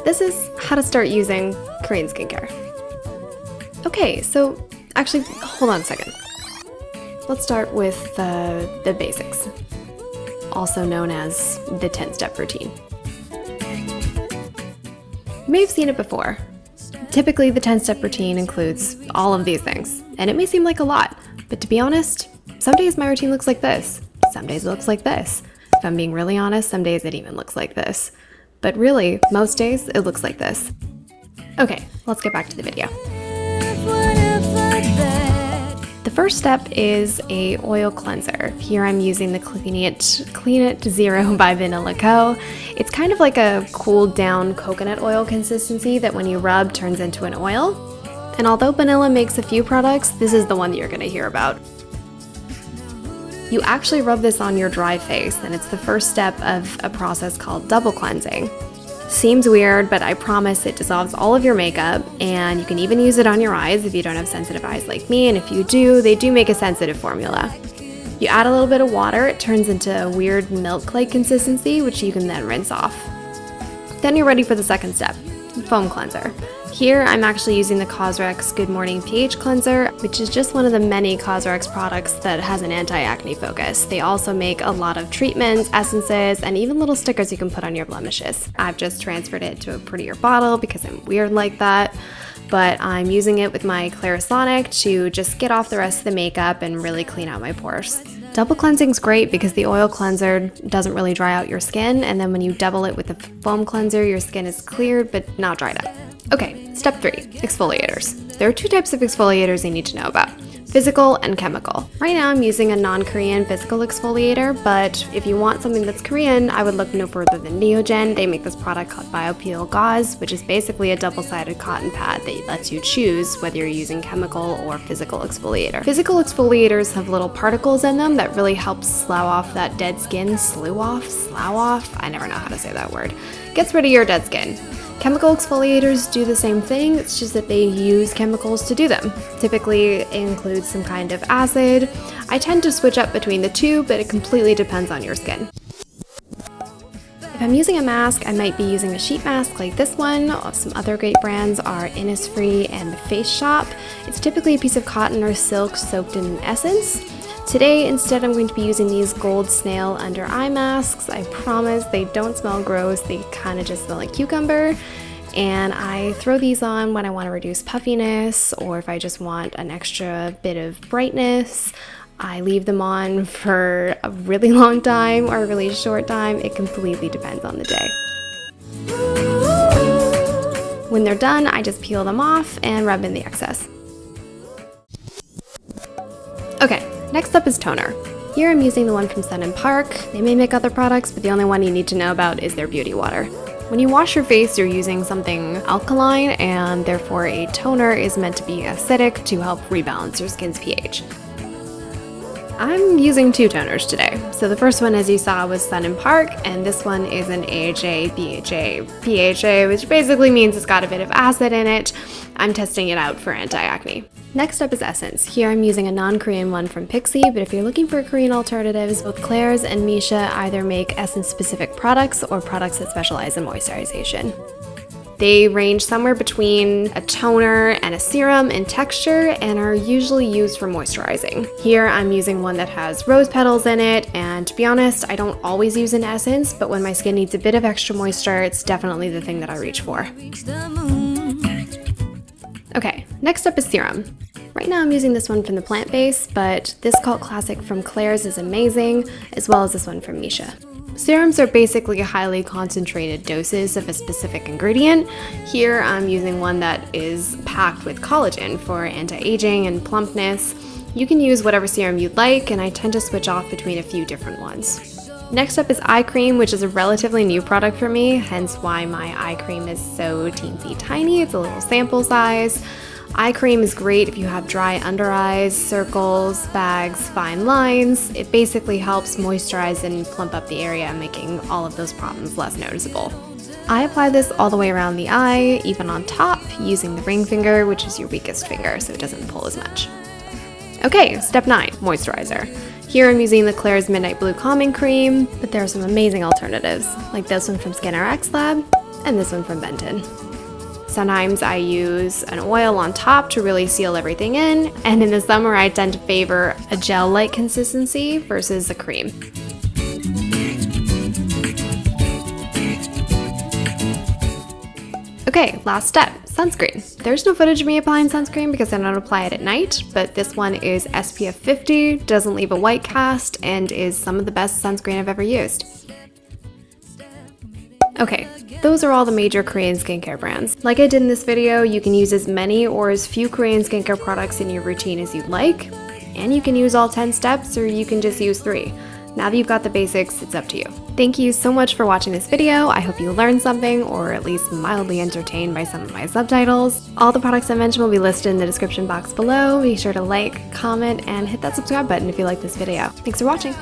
this is how to start using Korean skincare. Okay, so actually, hold on a second. Let's start with the basics, also known as the 10-step routine. You may have seen it before. Typically, the 10-step routine includes all of these things, and it may seem like a lot, but to be honest, some days my routine looks like this, some days it looks like this. If I'm being really honest, some days it even looks like this. But really, most days it looks like this. Okay, let's get back to the video. The first step is a oil cleanser. Here I'm using the Clean It Zero by Vanilla Co. It's kind of like a cooled down coconut oil consistency that when you rub turns into an oil. And although Vanilla makes a few products, this is the one that you're going to hear about. You actually rub this on your dry face, and it's the first step of a process called double cleansing. Seems weird, but I promise it dissolves all of your makeup, and you can even use it on your eyes if you don't have sensitive eyes like me, and if you do, they do make a sensitive formula. You add a little bit of water, it turns into a weird milk-like consistency, which you can then rinse off. Then you're ready for the second step, foam cleanser. Here I'm actually using the Cosrx Good Morning pH Cleanser, which is just one of the many Cosrx products that has an anti-acne focus. They also make a lot of treatments, essences, and even little stickers you can put on your blemishes. I've just transferred it to a prettier bottle because I'm weird like that, but I'm using it with my Clarisonic to just get off the rest of the makeup and really clean out my pores. Double cleansing is great because the oil cleanser doesn't really dry out your skin, and then when you double it with the foam cleanser, your skin is cleared but not dried up. Okay, step 3, exfoliators. There are 2 types of exfoliators you need to know about, physical and chemical. Right now I'm using a non-Korean physical exfoliator, but if you want something that's Korean, I would look no further than Neogen. They make this product called BioPeel Gauze, which is basically a double-sided cotton pad that lets you choose whether you're using chemical or physical exfoliator. Physical exfoliators have little particles in them that really help slough off that dead skin. Slough off? I never know how to say that word. Gets rid of your dead skin. Chemical exfoliators do the same thing, it's just that they use chemicals to do them. Typically it includes some kind of acid. I tend to switch up between the two, but it completely depends on your skin. If I'm using a mask, I might be using a sheet mask like this one. Some other great brands are Innisfree and The Face Shop. It's typically a piece of cotton or silk soaked in an essence. Today, instead, I'm going to be using these gold snail under eye masks. I promise they don't smell gross, they kind of just smell like cucumber. And I throw these on when I want to reduce puffiness or if I just want an extra bit of brightness. I leave them on for a really long time or a really short time. It completely depends on the day. When they're done, I just peel them off and rub in the excess. Okay. Next up is toner. Here I'm using the one from Sun & Park. They may make other products, but the only one you need to know about is their beauty water. When you wash your face, you're using something alkaline, and therefore a toner is meant to be acidic to help rebalance your skin's pH. I'm using 2 toners today. So the first one, as you saw, was Sun & Park, and this one is an AHA, BHA, PHA, which basically means it's got a bit of acid in it. I'm testing it out for anti-acne. Next up is Essence. Here I'm using a non-Korean one from Pixi, but if you're looking for Korean alternatives, both Claire's and Misha either make Essence-specific products or products that specialize in moisturization. They range somewhere between a toner and a serum in texture and are usually used for moisturizing. Here I'm using one that has rose petals in it, and to be honest, I don't always use an essence, but when my skin needs a bit of extra moisture, it's definitely the thing that I reach for. Okay, next up is serum. Right now I'm using this one from the Plant Base, but this cult classic from Claire's is amazing, as well as this one from Misha. Serums are basically highly concentrated doses of a specific ingredient. Here I'm using one that is packed with collagen for anti-aging and plumpness. You can use whatever serum you'd like, and I tend to switch off between a few different ones. Next up is eye cream, which is a relatively new product for me, hence why my eye cream is so teensy tiny. It's a little sample size. Eye cream is great if you have dry under eyes, circles, bags, fine lines. It basically helps moisturize and plump up the area, making all of those problems less noticeable. I apply this all the way around the eye, even on top, using the ring finger, which is your weakest finger, so it doesn't pull as much. Okay, step 9, moisturizer. Here I'm using the Claire's Midnight Blue Calming Cream, but there are some amazing alternatives, like this one from SkinRx Lab, and this one from Benton. Sometimes I use an oil on top to really seal everything in, and in the summer I tend to favor a gel-like consistency versus a cream. Okay, last step, sunscreen. There's no footage of me applying sunscreen because I don't apply it at night, but this one is SPF 50, doesn't leave a white cast, and is some of the best sunscreen I've ever used. Okay, those are all the major Korean skincare brands. Like I did in this video, you can use as many or as few Korean skincare products in your routine as you'd like, and you can use all 10 steps or you can just use 3. Now that you've got the basics, it's up to you. Thank you so much for watching this video. I hope you learned something or at least mildly entertained by some of my subtitles. All the products I mentioned will be listed in the description box below. Be sure to like, comment, and hit that subscribe button if you like this video. Thanks for watching.